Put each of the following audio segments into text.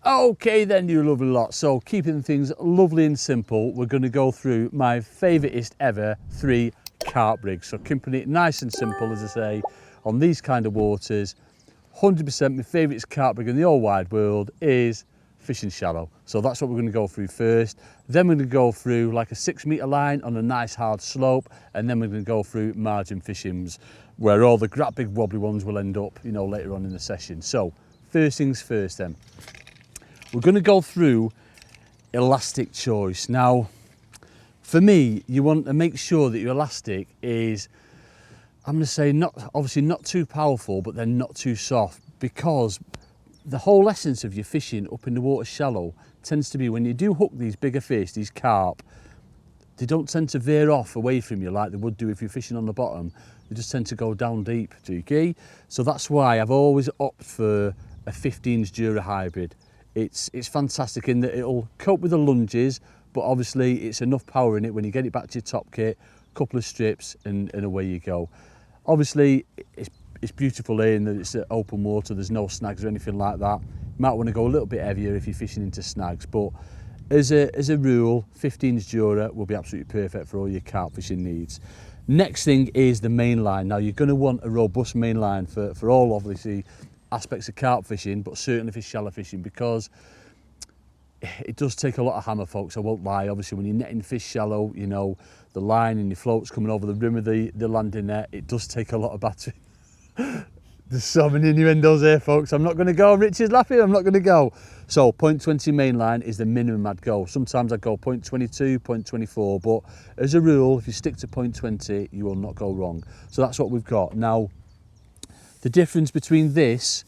Okay then, you lovely lot. So keeping things lovely and simple, we're going to go through my favouriteest ever 3 carp rigs. So keeping it nice and simple, as I say, on these kind of waters. 100% my favourite carp rig in the whole wide world is fishing shallow. So that's what we're going to go through first. Then we're going to go through like a 6 metre line on a nice hard slope, and then we're going to go through margin fishings, where all the great big wobbly ones will end up, you know, later on in the session. So first things first then. We're going to go through elastic choice. Now, for me, you want to make sure that your elastic is, I'm going to say, obviously not too powerful, but then not too soft, because the whole essence of your fishing up in the water shallow tends to be when you do hook these bigger fish, these carp, they don't tend to veer off away from you like they would do if you're fishing on the bottom. They just tend to go down deep, okay? So that's why I've always opted for a 15's Dura hybrid. It's fantastic in that it'll cope with the lunges, but obviously it's enough power in it when you get it back to your top kit, couple of strips and away you go. Obviously it's beautiful here in that it's open water, there's no snags or anything like that. You might want to go a little bit heavier if you're fishing into snags, but as a rule, 15's Dura will be absolutely perfect for all your carp fishing needs. Next thing is the main line. Now you're going to want a robust main line for all obviously aspects of carp fishing, but certainly for shallow fishing, because it does take a lot of hammer, folks, I won't lie. Obviously when you're netting fish shallow, you know, the line and your floats coming over the rim of the landing net, it does take a lot of battery. There's so many innuendos here, folks. I'm not going to go. Richard's laughing, I'm not going to go. So 0.20 main line is the minimum I'd go. Sometimes I'd go 0.22, 0.24, but as a rule, if you stick to 0.20, you will not go wrong. So that's what we've got. Now, the difference between this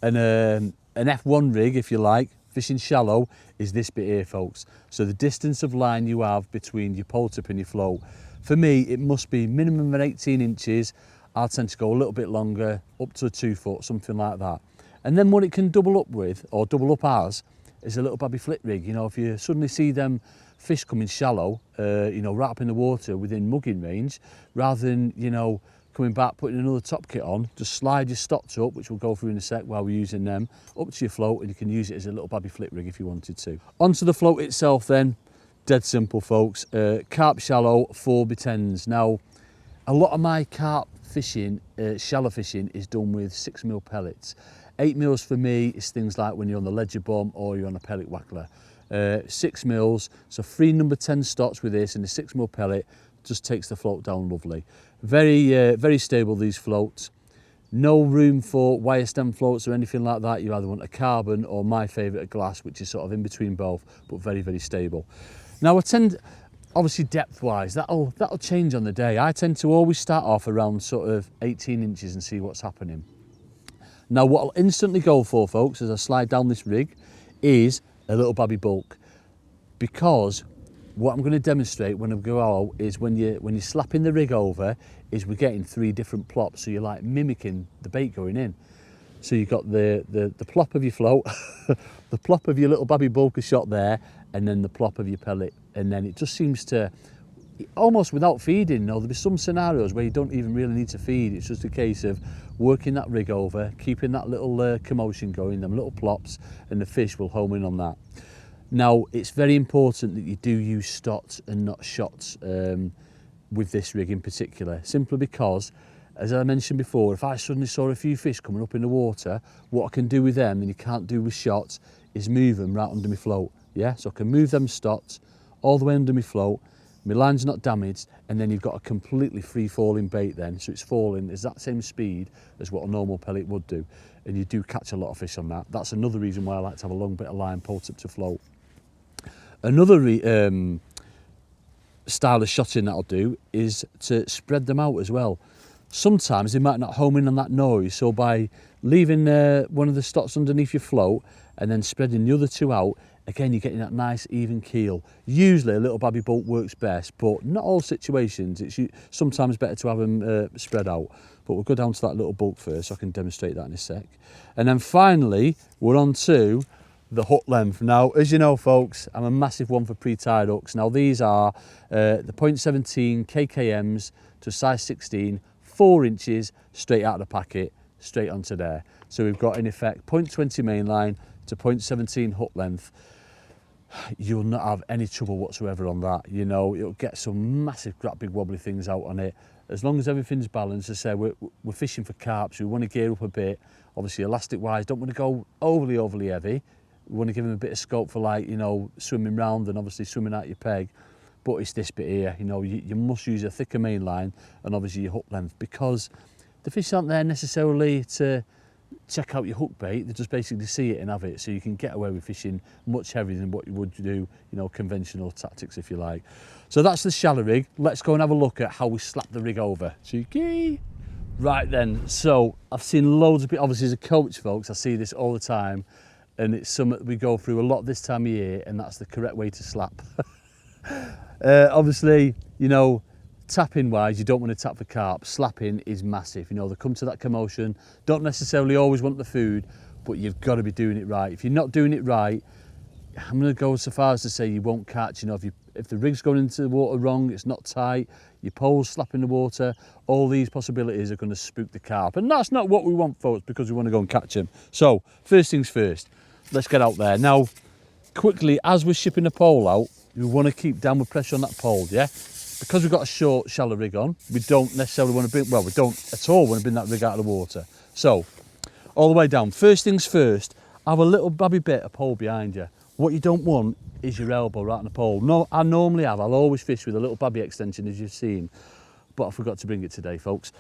and an F1 rig, if you like, fishing shallow, is this bit here, folks. So the distance of line you have between your pole tip and your float. For me, it must be minimum of 18 inches. I'll tend to go a little bit longer, up to 2 foot, something like that. And then what it can double up with, or double up as, is a little babby flick rig. You know, if you suddenly see them fish coming shallow, you know, right up in the water within mugging range, rather than, you know, coming back, putting another top kit on, just slide your stocks up, which we'll go through in a sec while we're using them, up to your float, and you can use it as a little babby flip rig if you wanted to. Onto the float itself then, dead simple, folks. Carp shallow 4x10s. Now, a lot of my carp fishing, shallow fishing, is done with 6mm pellets. 8mm for me is things like when you're on the ledger bomb or you're on a pellet wackler. 6mm, so 3 number 10 stocks with this and a 6mm pellet just takes the float down lovely. Very stable, these floats. No room for wire stem floats or anything like that. You either want a carbon or my favourite, a glass, which is sort of in between both, but very stable. Now I tend, obviously depth wise, that'll change on the day. I tend to always start off around sort of 18 inches and see what's happening. Now what I'll instantly go for, folks, as I slide down this rig, is a little babby bulk, because what I'm going to demonstrate when I go out is when you're slapping the rig over, is we're getting 3 different plops. So you're like mimicking the bait going in. So you've got the plop of your float, the plop of your little babby bulker shot there, and then the plop of your pellet. And then it just seems to, almost without feeding, you know, there'll be some scenarios where you don't even really need to feed. It's just a case of working that rig over, keeping that little commotion going, them little plops, and the fish will home in on that. Now, it's very important that you do use stots and not shots with this rig in particular, simply because, as I mentioned before, if I suddenly saw a few fish coming up in the water, what I can do with them, and you can't do with shots, is move them right under my float. Yeah, so I can move them stots all the way under my float, my line's not damaged, and then you've got a completely free-falling bait then, so it's falling at that same speed as what a normal pellet would do, and you do catch a lot of fish on that. That's another reason why I like to have a long bit of line pulled up to float. Another style of shotting that I'll do is to spread them out as well. Sometimes they might not home in on that noise, so by leaving one of the stots underneath your float and then spreading the other 2 out, again you're getting that nice even keel. Usually a little babby bolt works best, but not all situations. It's sometimes better to have them spread out. But we'll go down to that little bulk first so I can demonstrate that in a sec. And then finally we're on to the hook length. Now, as you know, folks, I'm a massive one for pre-tied hooks. Now these are the 0.17 KKMs to size 16, 4 inches straight out of the packet, straight onto there. So we've got in effect 0.20 main line, to 0.17 hook length, you'll not have any trouble whatsoever on that. You know, it'll get some massive, great big wobbly things out on it. As long as everything's balanced, as I say, we're fishing for carp, so we want to gear up a bit. Obviously, elastic-wise, don't want to go overly heavy. We want to give them a bit of scope for, like, you know, swimming round and obviously swimming out your peg. But it's this bit here, you know, you must use a thicker main line and obviously your hook length, because the fish aren't there necessarily to check out your hook bait. They just basically see it and have it, so you can get away with fishing much heavier than what you would do, you know, conventional tactics, if you like. So that's the shallow rig. Let's go and have a look at how we slap the rig over. Cheeky. Right then, so I've seen loads of people, obviously as a coach, folks, I see this all the time, and it's something that we go through a lot this time of year, and that's the correct way to slap. Obviously, you know, tapping wise, you don't want to tap for carp. Slapping is massive. You know, they come to that commotion, don't necessarily always want the food, but you've got to be doing it right. If you're not doing it right, I'm going to go so far as to say you won't catch. You know, if the rig's going into the water wrong, it's not tight, your pole's slapping the water, all these possibilities are going to spook the carp. And that's not what we want, folks, because we want to go and catch them. So, first things first, let's get out there. Now, quickly, as we're shipping the pole out, we want to keep downward pressure on that pole, yeah? Because we've got a short, shallow rig on, we don't necessarily want to bring, well, we don't at all want to bring that rig out of the water. So, all the way down. First things first, have a little babby bit of pole behind you. What you don't want is your elbow right on the pole. No, I'll always fish with a little babby extension, as you've seen, but I forgot to bring it today, folks.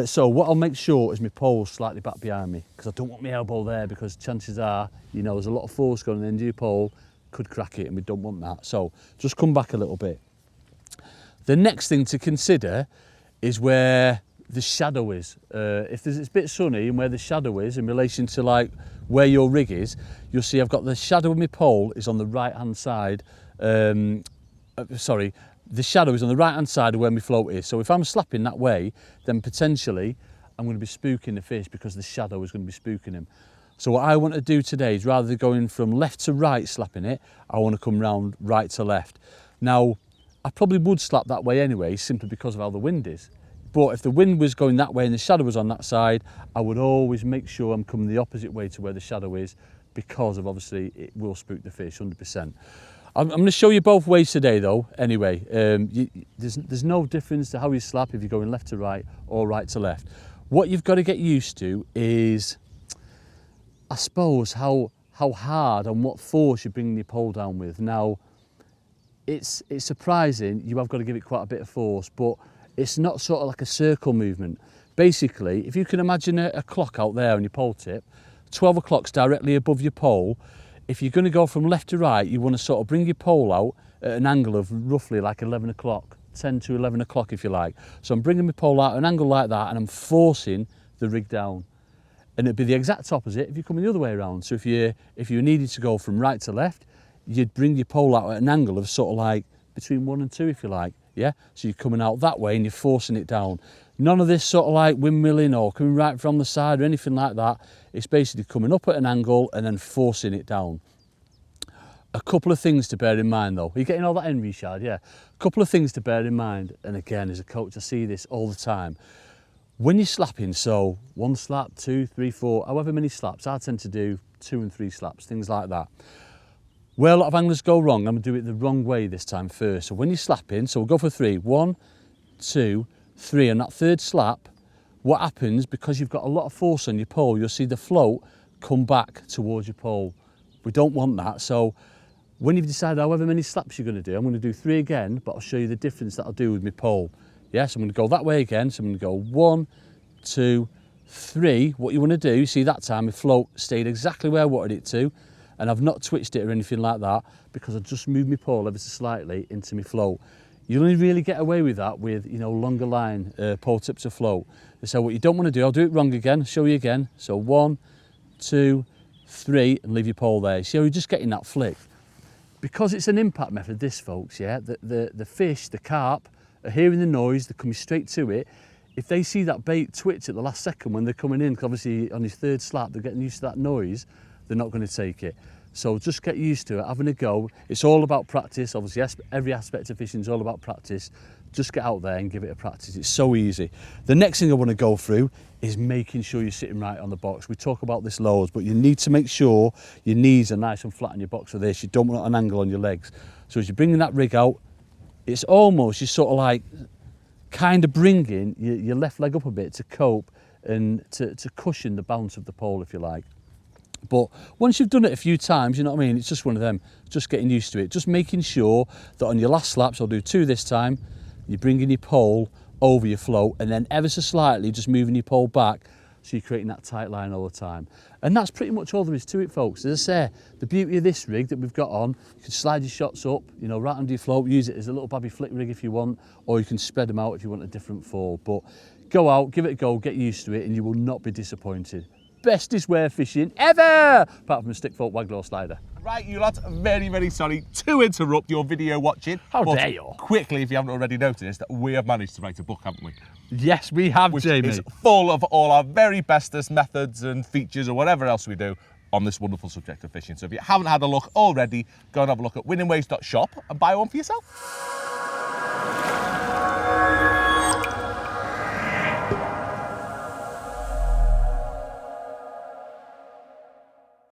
So what I'll make sure is my pole's slightly back behind me, because I don't want my elbow there, because chances are, you know, there's a lot of force going on the end of your pole, could crack it, and we don't want that. So just come back a little bit. The next thing to consider is where the shadow is. If it's a bit sunny, and where the shadow is in relation to, like, where your rig is, you'll see I've got the shadow of my pole is on the right hand side. Sorry, the shadow is on the right hand side of where my float is. So if I'm slapping that way, then potentially I'm going to be spooking the fish, because the shadow is going to be spooking him. So what I want to do today is, rather than going from left to right slapping it, I want to come round right to left. Now, I probably would slap that way anyway, simply because of how the wind is. But if the wind was going that way and the shadow was on that side, I would always make sure I'm coming the opposite way to where the shadow is, because of, obviously, it will spook the fish 100%. I'm going to show you both ways today, though. Anyway, there's no difference to how you slap if you're going left to right or right to left. What you've got to get used to is, I suppose, how hard and what force you're bringing your pole down with. Now, it's surprising, you have got to give it quite a bit of force, but it's not sort of like a circle movement. Basically, if you can imagine a clock out there on your pole tip, 12 o'clock's directly above your pole. If you're going to go from left to right, you want to sort of bring your pole out at an angle of roughly like 11 o'clock, 10 to 11 o'clock if you like. So I'm bringing my pole out at an angle like that, and I'm forcing the rig down. And it'd be the exact opposite if you're coming the other way around. So if you needed to go from right to left, you'd bring your pole out at an angle of sort of like between 1 and 2 if you like, yeah? So you're coming out that way and you're forcing it down. None of this sort of like windmilling or coming right from the side or anything like that. It's basically coming up at an angle and then forcing it down. A couple of things to bear in mind though. Are you getting all that in, Richard? Yeah. A couple of things to bear in mind, and again, as a coach, I see this all the time. When you're slapping, so 1 slap, 2, 3, 4, however many slaps, I tend to do 2 and 3 slaps, things like that. Where a lot of anglers go wrong, I'm going to do it the wrong way this time first. So when you're slapping, so we'll go for 3. 1, 2, 3, and that third slap, what happens, because you've got a lot of force on your pole, you'll see the float come back towards your pole. We don't want that. So when you've decided however many slaps you're going to do, I'm going to do 3 again, but I'll show you the difference that I'll do with my pole. Yeah, so I'm going to go that way again. So I'm going to go 1, 2, 3. What you want to do, see that time, my float stayed exactly where I wanted it to, and I've not twitched it or anything like that, because I just moved my pole ever so slightly into my float. You only really get away with that with, you know, longer line pole tips of float. So what you don't want to do, I'll do it wrong again, show you again. So 1, 2, 3, and leave your pole there. See how you're just getting that flick? Because it's an impact method, this, folks, yeah, the fish, the carp, are hearing the noise, they're coming straight to it. If they see that bait twitch at the last second when they're coming in, because obviously on his third slap, they're getting used to that noise, they're not going to take it. So just get used to it, having a go. It's all about practice. Obviously, every aspect of fishing is all about practice. just get out there and give it a practice. It's so easy. The next thing I want to go through is making sure you're sitting right on the box. We talk about this loads, but you need to make sure your knees are nice and flat on your box for this. You don't want an angle on your legs. So as you're bringing that rig out, it's almost, you're sort of like kind of bringing your left leg up a bit to cope and to cushion the bounce of the pole, if you like. But once you've done it a few times, you know what I mean, it's just one of them, just getting used to it. Just making sure that on your last slaps, I'll do 2 this time, you're bringing your pole over your float, and then ever so slightly just moving your pole back, so you're creating that tight line all the time. And that's pretty much all there is to it, folks. As I say, the beauty of this rig that we've got on, you can slide your shots up, you know, right under your float, use it as a little babby flick rig if you want, or you can spread them out if you want a different fall. But go out, give it a go, get used to it, and you will not be disappointed. Bestest way of fishing ever, apart from a stick float waggle or slider. Right, you lads, very, very sorry to interrupt your video watching. How dare you? Quickly, if you haven't already noticed, we have managed to write a book, haven't we? Yes, we have, Jamie. Which is full of all our very bestest methods and features or whatever else we do on this wonderful subject of fishing. So if you haven't had a look already, go and have a look at winningways.shop and buy one for yourself.